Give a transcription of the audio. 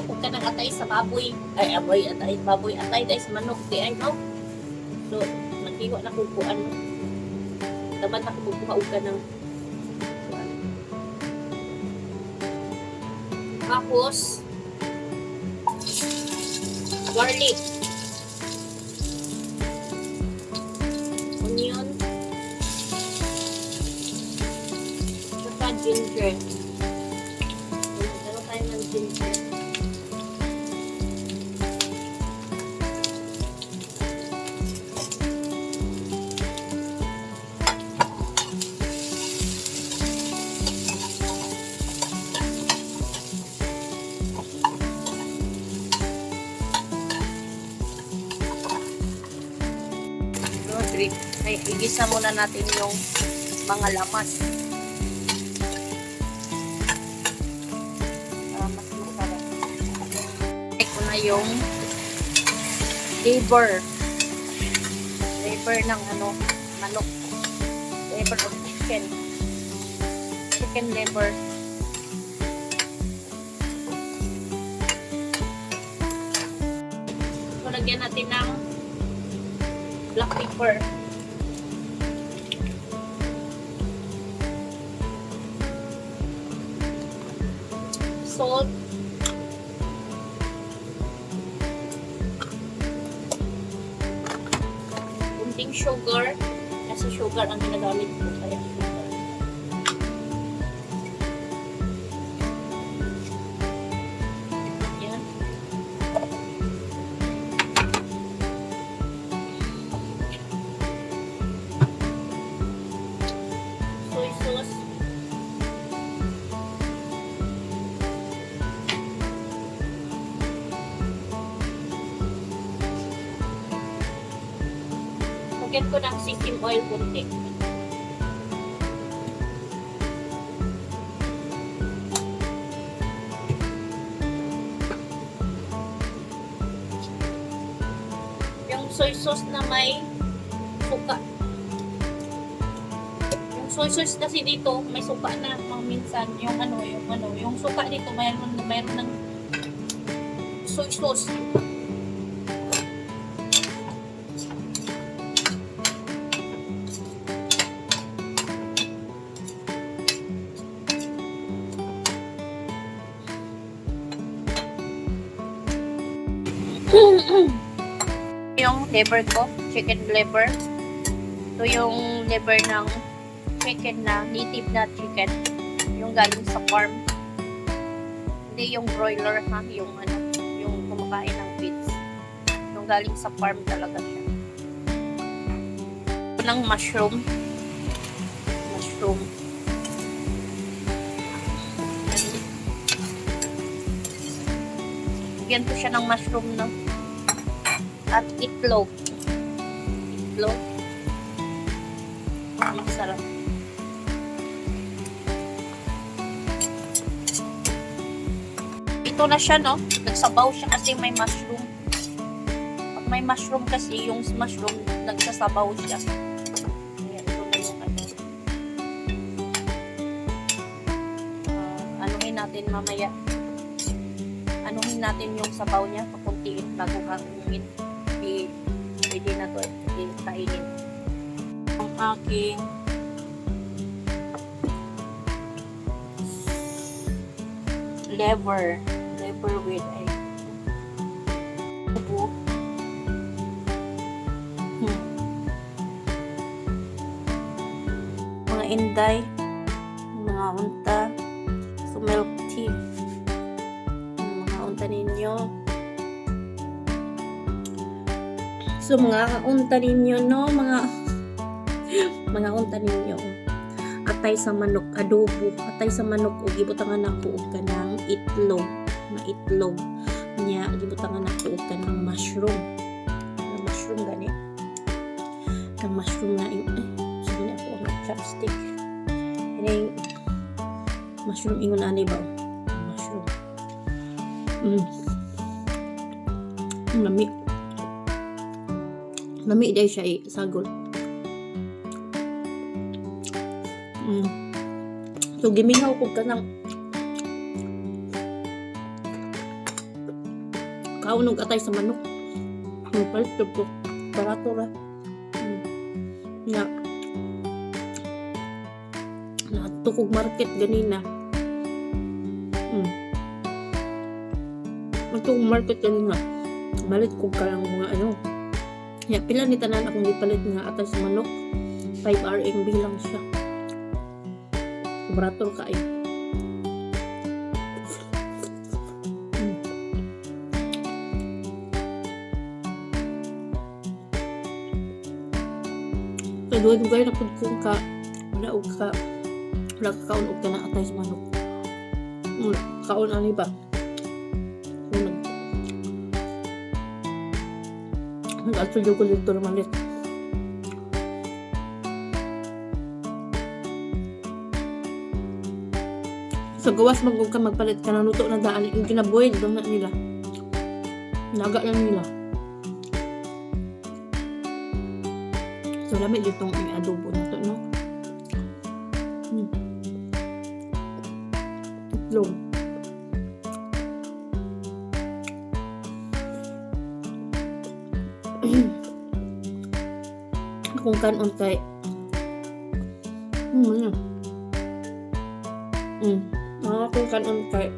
kung ka nang atay sa baboy. Ay, aboy, atay, baboy, atay, dahil sa manok, di ay, no? So, naghiwa na kukuan. Dapat na kukuha ka ng tapos, garlic, onion, saka ginger. Meron tayo ng ginger. Ay, igisa muna natin yung mga lamas. Mas masarap. Check ko na yung liver. Liver ng ano, manok. Liver of chicken. Chicken liver. So, lagyan natin ng black pepper. Salt, kunting sugar, kasi sugar ang ginagamit ko, kaya sugar. Yan. Soy sauce. Lagyan ko ng sisig oil kunti. Yung soy sauce na may suka. Yung soy sauce kasi dito may suka na minsan yung suka dito mayroon ng soy sauce. Yung liver ko, chicken liver. Ito yung liver ng chicken na native na chicken. Yung galing sa farm. Hindi yung broiler ha, yung kumakain ng feeds. Yung galing sa farm talaga siya. Ito ng mushroom. Mushroom. Bigyan ko siya ng mushroom na. At itlog. Itlog. Masarap. Ito na siya, no? Nagsabaw siya kasi may mushroom. Pag may mushroom kasi, yung mushroom, nagsasabaw siya. Ayan, ito na yung ano. Anuhin natin mamaya. Anuhin natin yung sabaw niya. Pakuntiin bago hangin. Pwede na to kainin. Ang aking liver with ubo. Mga inday, mga unta, so milk tea. Mga unta ninyo. So, mga unta ninyo, no? Mga unta ninyo. Atay sa manok, adobo. Atay sa manok, o gibutangan ako og kanang itlog. Na itlog. Nya, gibutangan ako og kanang mushroom. Mushroom gani. Kang mushroom na yung, sabi na ako ang chopstick. Ini mushroom ingon ani ba? Mushroom. Lami dahil siya sagol. So, gimingaw ko ka ng kaunog atay sa manok. Palit ko barato ra. Na tukog market ganina. Tukog market ganina. Balit ko ka lang mga ano. Ya, pila ni tanan akong gipalit nga atay sa manok. 5 RMB lang siya. Barato ka ay. Dugay na pud kung ka wala kaon og kana atay sa manok. Kaon ani ba? Nag-atulyo ko dito na malit. Sa gawas magkong ka magpalit ka ng luto na daan yung kinaboy doon na nila. Naga lang nila. So, lamig itong adobo na to, no? Itlog. Kung kanon kay kung kanon kay